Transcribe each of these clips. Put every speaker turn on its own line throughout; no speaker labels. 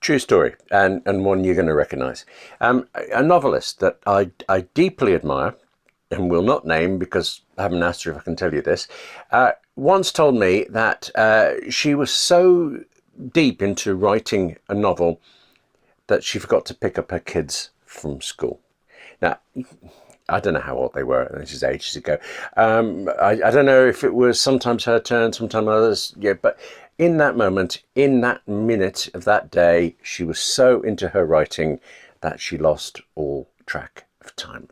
True story, and one you're going to recognise. A novelist that I deeply admire, and will not name because I haven't asked her if I can tell you this, once told me that she was so deep into writing a novel that she forgot to pick up her kids from school. Now, I don't know how old they were. This is ages ago. I don't know if it was sometimes her turn, sometimes others. Yeah, but in that moment, in that minute of that day, she was so into her writing that she lost all track of time.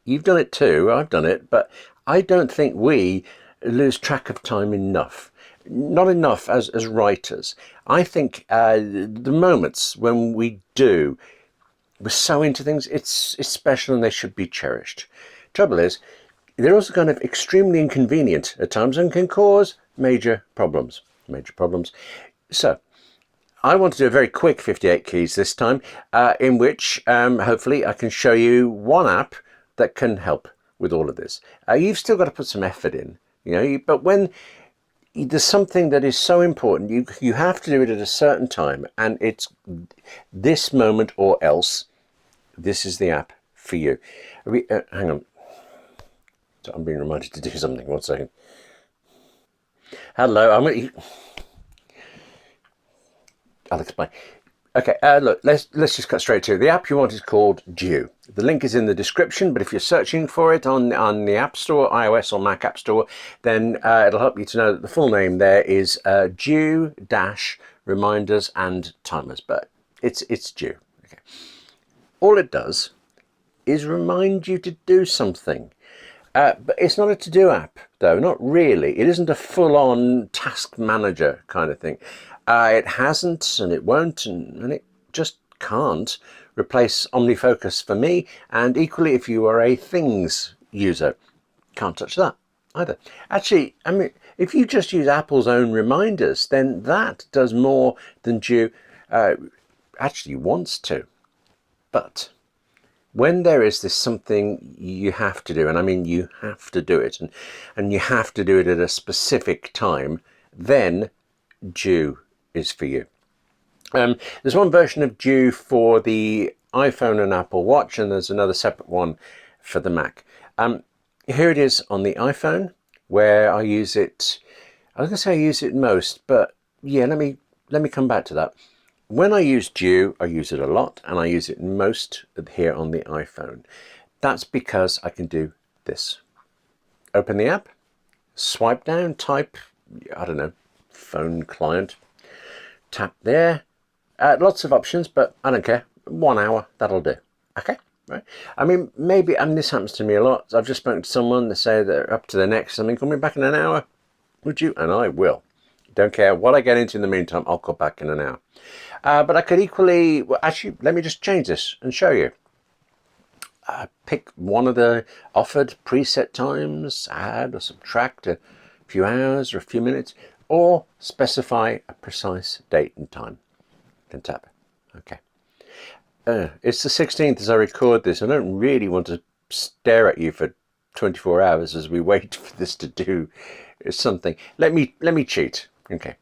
You've done it too. I've done it, but I don't think we lose track of time enough. Not enough as writers. I think the moments when we do, we're so into things, it's special and they should be cherished. Trouble is, they're also kind of extremely inconvenient at times and can cause major problems. So, I want to do a very quick 58 keys this time, in which hopefully I can show you one app that can help with all of this. You've still got to put some effort in, but when there's something that is so important, you have to do it at a certain time, and it's this moment or else. This is the app for you. Hang on. I'm being reminded to do something. 1 second. Hello. I'll explain. Okay, look, let's just cut straight to it. The app you want is called Due. The link is in the description, but if you're searching for it on the App Store, iOS or Mac App Store, then it'll help you to know that the full name there is Due Dash Reminders and Timers, but it's Due. Okay. All it does is remind you to do something. But it's not a to-do app, though, not really. It isn't a full-on task manager kind of thing. It hasn't, and it won't, and it just can't replace Omnifocus for me. And equally, if you are a Things user, can't touch that either. Actually, I mean, if you just use Apple's own reminders, then that does more than Due actually wants to. But when there is this something you have to do, and I mean you have to do it, and you have to do it at a specific time, then Due is for you. There's one version of Due for the iPhone and Apple Watch, and there's another separate one for the Mac. Here it is on the iPhone, where I use it. I was going to say I use it most, but yeah, let me come back to that. When I use Due, I use it a lot, and I use it most here on the iPhone. That's because I can do this. Open the app, swipe down, type, I don't know, phone client, tap there. Lots of options, but I don't care. 1 hour, that'll do. Okay, right? I mean, maybe, this happens to me a lot. I've just spoken to someone, they say they're up to their next something. Call me back in an hour, would you? And I will. Don't care what I get into in the meantime, I'll call back in an hour. But I could equally, well, actually, let me just change this and show you. Pick one of the offered preset times, add or subtract a few hours or a few minutes, or specify a precise date and time. Then tap. Okay. It's the 16th as I record this. I don't really want to stare at you for 24 hours as we wait for this to do something. Let me cheat. Okay.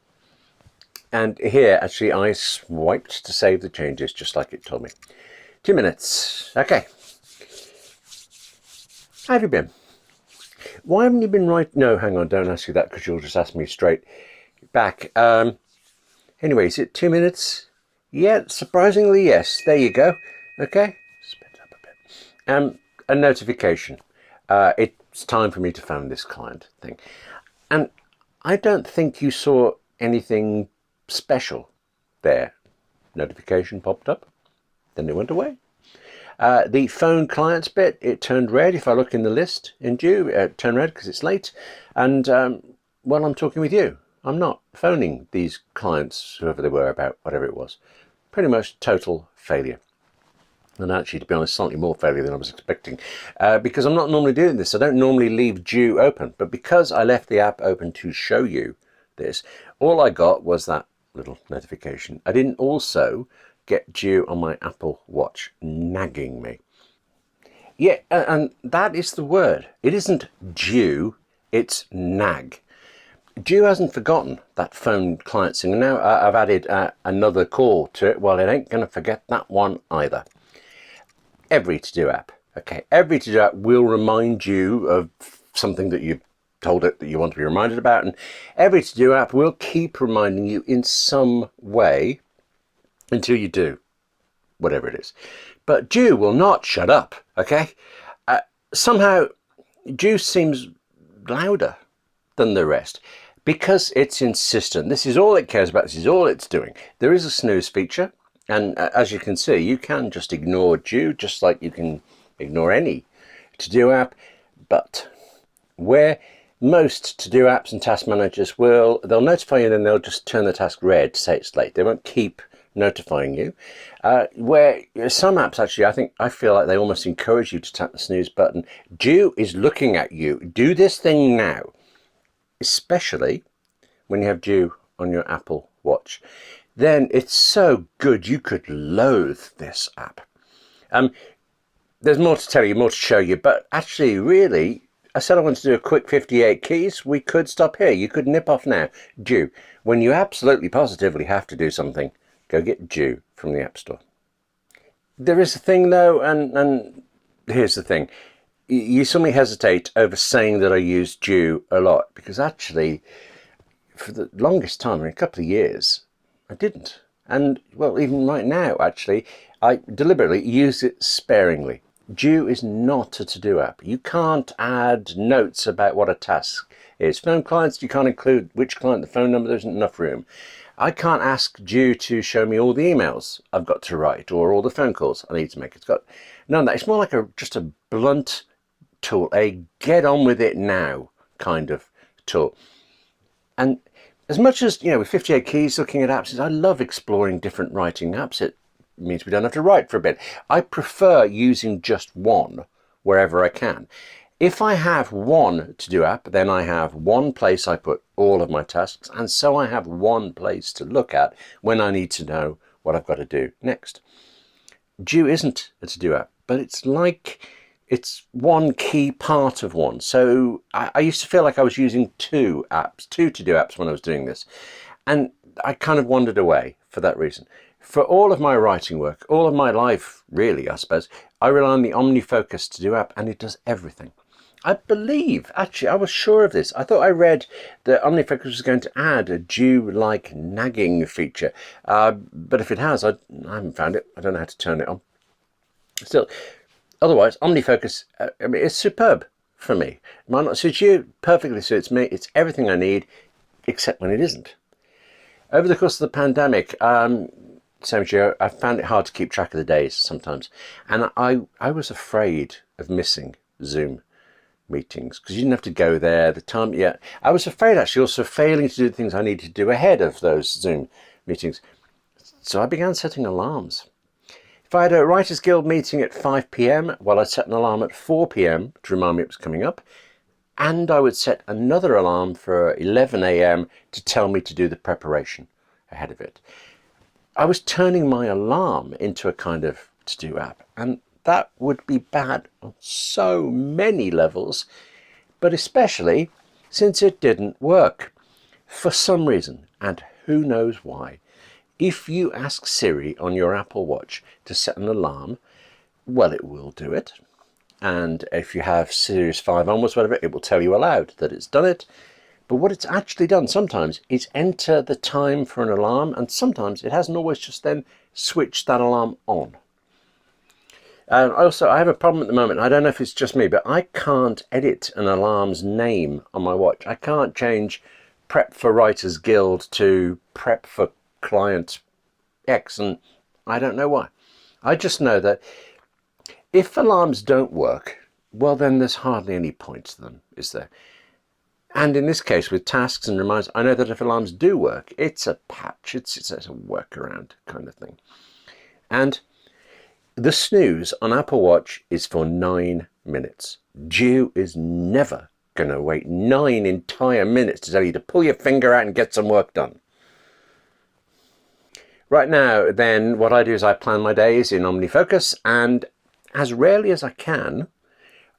And here, actually, I swiped to save the changes, just like it told me. 2 minutes. Okay. How have you been? Why haven't you been right? No, hang on, don't ask you that because you'll just ask me straight back. Anyway, is it 2 minutes? Yeah, surprisingly, yes. There you go. Okay. Sped up a bit. A notification. It's time for me to phone this client thing. And I don't think you saw anything special there. Notification popped up, then it went away. The phone clients bit, it turned red. If I look in the list in Due, it turned red because it's late. And well, I'm talking with you. I'm not phoning these clients, whoever they were, about whatever it was. Pretty much total failure. And actually, to be honest, slightly more failure than I was expecting, because I'm not normally doing this. I don't normally leave Due open, but because I left the app open to show you this, all I got was that little notification. I didn't also get Due on my Apple Watch nagging me. Yeah, and that is the word. It isn't Due, it's nag. Due hasn't forgotten that phone client thing. Now I've added another call to it. Well, it ain't going to forget that one either. Every to-do app, okay, every to-do app will remind you of something that you've told it that you want to be reminded about, and every to-do app will keep reminding you in some way until you do whatever it is. But Due will not shut up, okay? Somehow Due seems louder than the rest because it's insistent. This is all it cares about. This is all it's doing. There is a snooze feature, and as you can see, you can just ignore Due just like you can ignore any to-do app. But where most to-do apps and task managers they'll notify you and then they'll just turn the task red to say it's late. They won't keep notifying you. Where some apps actually, I feel like they almost encourage you to tap the snooze button. Due is looking at you. Do this thing now. Especially when you have Due on your Apple Watch. Then it's so good you could loathe this app. There's more to tell you, more to show you, but actually really, I said I wanted to do a quick 58 keys. We could stop here. You could nip off now. Due. When you absolutely positively have to do something, go get Due from the App Store. There is a thing though, and here's the thing. You suddenly hesitate over saying that I use Due a lot, because actually, for the longest time, in a couple of years, I didn't. And, well, even right now, actually, I deliberately use it sparingly. Due is not a to-do app. You can't add notes about what a task is. Phone clients, you can't include which client, the phone number, there isn't enough room. I can't ask Due to show me all the emails I've got to write or all the phone calls I need to make. It's got none of that. It's more like just a blunt tool, a get on with it now kind of tool. And as much as, with 58 keys looking at apps, I love exploring different writing apps. It means we don't have to write for a bit. I prefer using just one wherever I can. If I have one to-do app, then I have one place I put all of my tasks, and so I have one place to look at when I need to know what I've got to do next. Due isn't a to-do app, but it's like it's one key part of one. So I used to feel like I was using two to-do apps when I was doing this, and I kind of wandered away for that reason. For all of my writing work, all of my life, really, I suppose, I rely on the Omnifocus to-do app, and it does everything. I believe, actually, I was sure of this. I thought I read that Omnifocus was going to add a Due-like nagging feature. But if it has, I haven't found it. I don't know how to turn it on. Still, otherwise, Omnifocus, it's superb for me. It might not suit you, perfectly suits me. It's everything I need, except when it isn't. Over the course of the pandemic, same as you, I found it hard to keep track of the days sometimes. And I was afraid of missing Zoom meetings because you didn't have to go there the time. I was afraid actually also failing to do the things I needed to do ahead of those Zoom meetings, so I began setting alarms. If I had a Writers Guild meeting at 5 p.m, well, I'd set an alarm at 4 p.m. to remind me it was coming up, and I would set another alarm for 11 a.m. to tell me to do the preparation ahead of it. I was turning my alarm into a kind of to-do app, and that would be bad on so many levels, but especially since it didn't work for some reason, and who knows why. If you ask Siri on your Apple Watch to set an alarm, well, it will do it. And if you have Series 5 onwards, whatever, it will tell you aloud that it's done it. But what it's actually done sometimes is enter the time for an alarm, and sometimes it hasn't always just then switched that alarm on. Also, I have a problem at the moment. I don't know if it's just me, but I can't edit an alarm's name on my watch. I can't change Prep for Writers Guild to Prep for Client X, and I don't know why. I just know that if alarms don't work, well, then there's hardly any point to them, is there? And in this case, with tasks and reminders, I know that if alarms do work, it's a patch, it's a workaround kind of thing. And the snooze on Apple Watch is for 9 minutes. Due is never going to wait 9 entire minutes to tell you to pull your finger out and get some work done. Right now, then, what I do is I plan my days in Omnifocus, and as rarely as I can,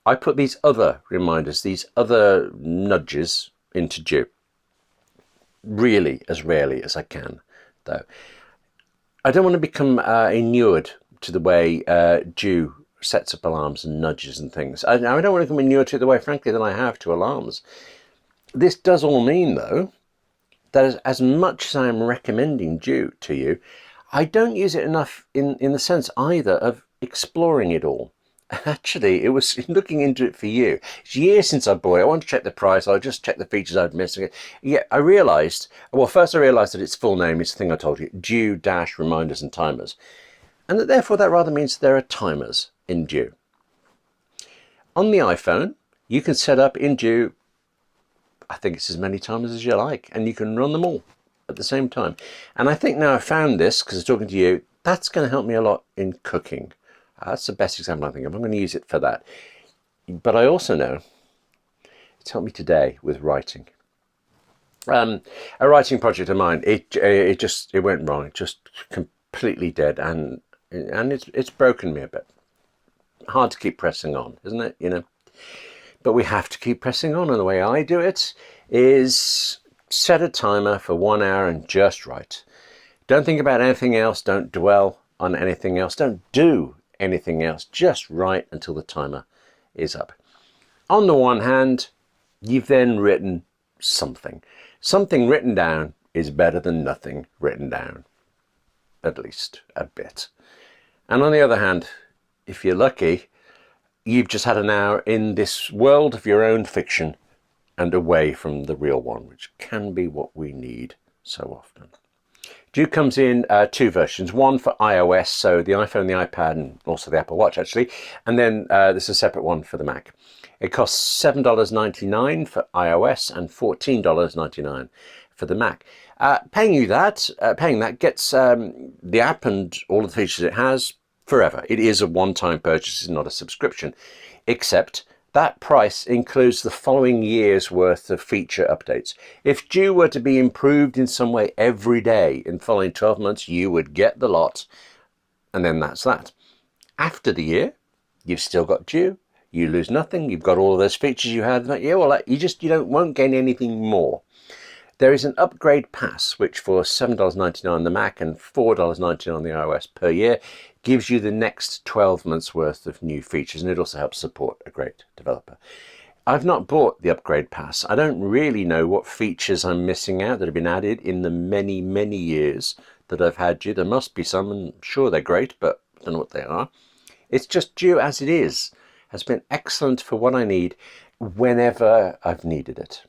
I put these other reminders, these other nudges into Due. really as rarely as I can, though. I don't want to become inured to the way Dew sets up alarms and nudges and things. I don't want to become inured to the way, frankly, that I have to alarms. This does all mean, though, that as much as I am recommending Dew to you, I don't use it enough in the sense either of exploring it all. Actually, it was looking into it for you. It's years since I bought it. I wanted to check the price. I just checked the features I'd missed. Yeah, I realised, well, first I realised that its full name is the thing I told you, Dew Dash Reminders and Timers. And that therefore that rather means there are timers in Dew. On the iPhone, you can set up in Dew, I think it's as many timers as you like, and you can run them all at the same time. And I think now I've found this, because I'm talking to you, that's going to help me a lot in cooking. That's the best example I think of. I'm going to use it for that. But I also know it's helped me today with writing. A writing project of mine, it went wrong. It just completely dead, and it's broken me a bit. Hard to keep pressing on, isn't it? You know. But we have to keep pressing on, and the way I do it is set a timer for 1 hour and just write. Don't think about anything else. Don't dwell on anything else. Don't do anything else. Just write until the timer is up. On the one hand, you've then written something. Something written down is better than nothing written down, at least a bit. And on the other hand, if you're lucky, you've just had an hour in this world of your own fiction and away from the real one, which can be what we need so often. Dew comes in two versions, one for iOS, so the iPhone, the iPad, and also the Apple Watch, actually. And then there's a separate one for the Mac. It costs $7.99 for iOS and $14.99 for the Mac. Paying that gets the app and all of the features it has forever. It is a one-time purchase, it's not a subscription, except that price includes the following year's worth of feature updates. If Dew were to be improved in some way every day in the following 12 months, you would get the lot, and then that's that. After the year, you've still got Dew. You lose nothing. You've got all of those features you had. Yeah, well, you won't gain anything more. There is an upgrade pass, which for $7.99 on the Mac and $4.99 on the iOS per year gives you the next 12 months worth of new features, and it also helps support a great developer. I've not bought the upgrade pass. I don't really know what features I'm missing out that have been added in the many, many years that I've had Dew. There must be some, and I'm sure they're great, but I don't know what they are. It's just Dew as it is. Has been excellent for what I need whenever I've needed it.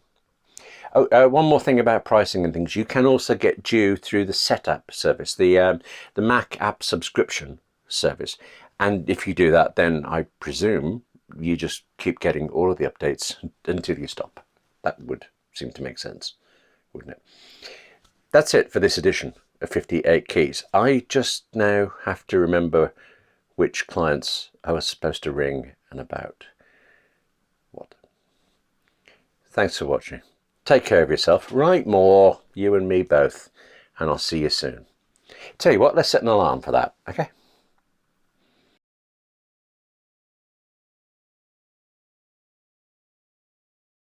Oh, one more thing about pricing and things. You can also get Dew through the Setup service, the Mac app subscription service. And if you do that, then I presume you just keep getting all of the updates until you stop. That would seem to make sense, wouldn't it? That's it for this edition of 58 Keys. I just now have to remember which clients I was supposed to ring and about what. Thanks for watching. Take care of yourself. Write more, you and me both, and I'll see you soon. Tell you what, let's set an alarm for that, okay?